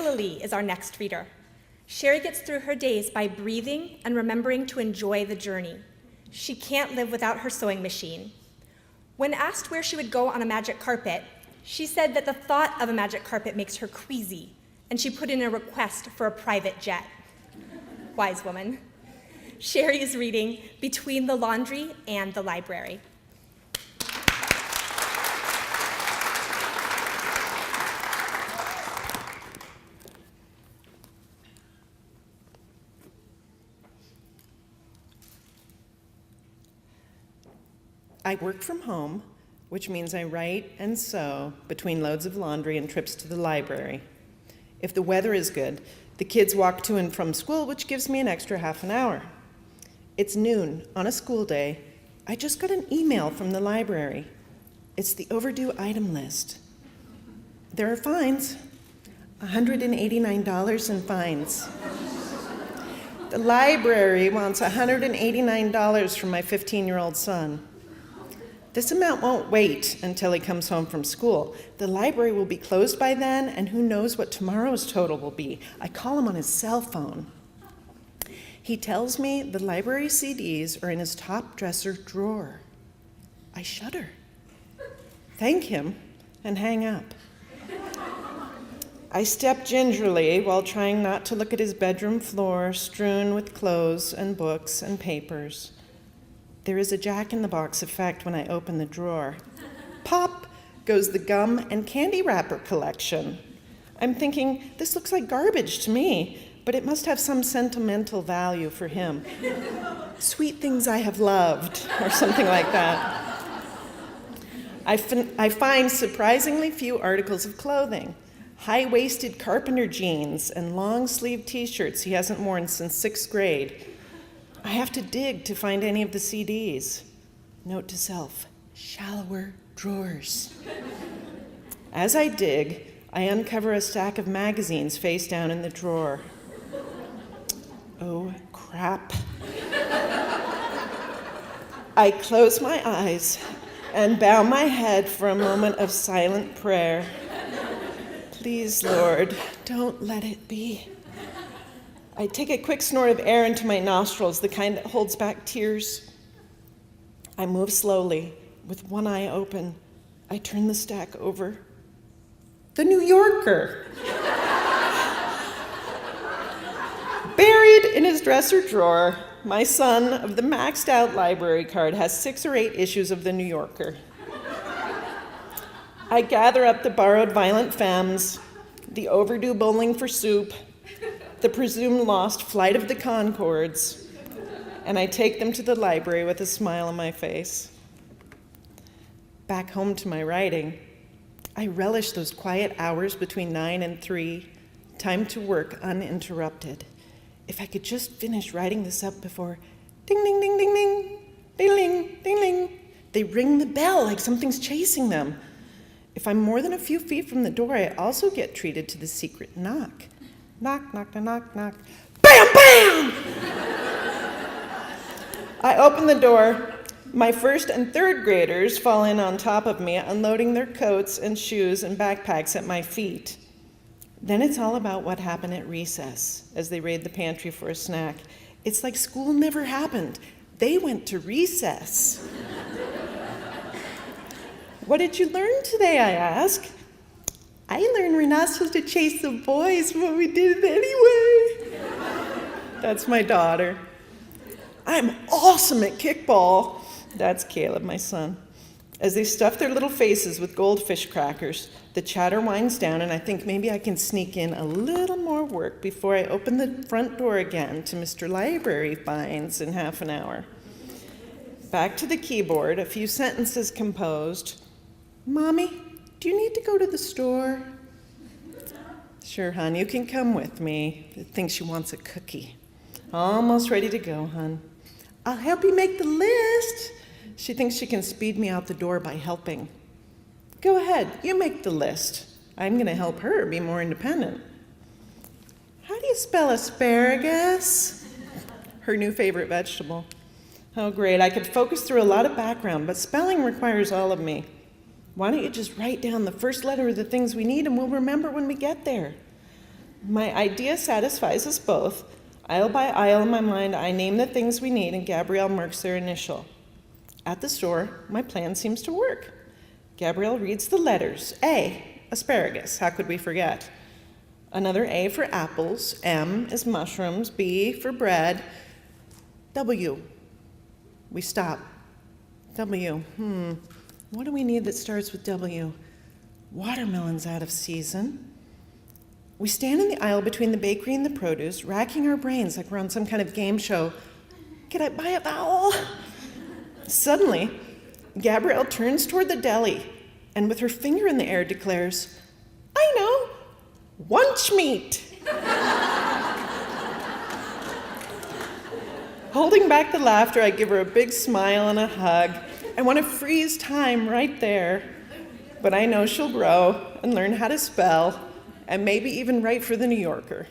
Killilea is our next reader. Cherie gets through her days by breathing and remembering to enjoy the journey. She can't live without her sewing machine. When asked where she would go on a magic carpet, she said that the thought of a magic carpet makes her queasy, and she put in a request for a private jet. Wise woman. Cherie is reading Between the Laundry and the Library. I work from home, which means I write and sew between loads of laundry and trips to the library. If the weather is good, the kids walk to and from school, which gives me an extra half an hour. It's noon on a school day. I just got an email from the library. It's the overdue item list. There are fines, $189 in fines. The library wants $189 from my 15-year-old son. This amount won't wait until he comes home from school. The library will be closed by then, and who knows what tomorrow's total will be. I call him on his cell phone. He tells me the library CDs are in his top dresser drawer. I shudder, thank him, and hang up. I step gingerly while trying not to look at his bedroom floor strewn with clothes and books and papers. There is a jack-in-the-box effect when I open the drawer. Pop goes the gum and candy wrapper collection. I'm thinking, this looks like garbage to me, but it must have some sentimental value for him. Sweet things I have loved, or something like that. I find surprisingly few articles of clothing. High-waisted carpenter jeans and long-sleeved t-shirts he hasn't worn since 6th grade. I have to dig to find any of the CDs. Note to self, shallower drawers. As I dig, I uncover a stack of magazines face down in the drawer. Oh, crap. I close my eyes and bow my head for a moment of silent prayer. Please, Lord, don't let it be. I take a quick snort of air into my nostrils, the kind that holds back tears. I move slowly, with one eye open. I turn the stack over. The New Yorker. Buried in his dresser drawer, my son of the maxed out library card has 6 or 8 issues of the New Yorker. I gather up the borrowed Violent Femmes, the overdue Bowling for Soup, the presumed lost Flight of the Conchords, and I take them to the library with a smile on my face. Back home to my writing, I relish those quiet hours between 9 and 3, time to work uninterrupted. If I could just finish writing this up before ding, ding, ding, ding, ding, ding, ding, ding, ding, they ring the bell like something's chasing them. If I'm more than a few feet from the door, I also get treated to the secret knock. Knock, knock, knock, knock. Bam, bam! I open the door. My 1st and 3rd graders fall in on top of me, unloading their coats and shoes and backpacks at my feet. Then it's all about what happened at recess as they raid the pantry for a snack. It's like school never happened. They went to recess. What did you learn today, I ask? I learned we're not supposed to chase the boys, but we did it anyway. That's my daughter. I'm awesome at kickball. That's Caleb, my son. As they stuff their little faces with goldfish crackers, the chatter winds down, and I think maybe I can sneak in a little more work before I open the front door again to Mr. Library Fines in half an hour. Back to the keyboard, a few sentences composed. Mommy, do you need to go to the store? Sure, hon, you can come with me. I think she wants a cookie. Almost ready to go, hon. I'll help you make the list. She thinks she can speed me out the door by helping. Go ahead, you make the list. I'm going to help her be more independent. How do you spell asparagus? Her new favorite vegetable. Oh, great, I could focus through a lot of background, but spelling requires all of me. Why don't you just write down the first letter of the things we need and we'll remember when we get there? My idea satisfies us both. Aisle by aisle in my mind, I name the things we need, and Gabrielle marks their initial. At the store, my plan seems to work. Gabrielle reads the letters. A, asparagus, how could we forget? Another A for apples, M is mushrooms, B for bread, W. We stop. W, what do we need that starts with W? Watermelon's out of season. We stand in the aisle between the bakery and the produce, racking our brains like we're on some kind of game show. Can I buy a vowel? Suddenly, Gabrielle turns toward the deli and with her finger in the air declares, I know, lunch meat. Holding back the laughter, I give her a big smile and a hug. I want to freeze time right there. But I know she'll grow and learn how to spell and maybe even write for the New Yorker.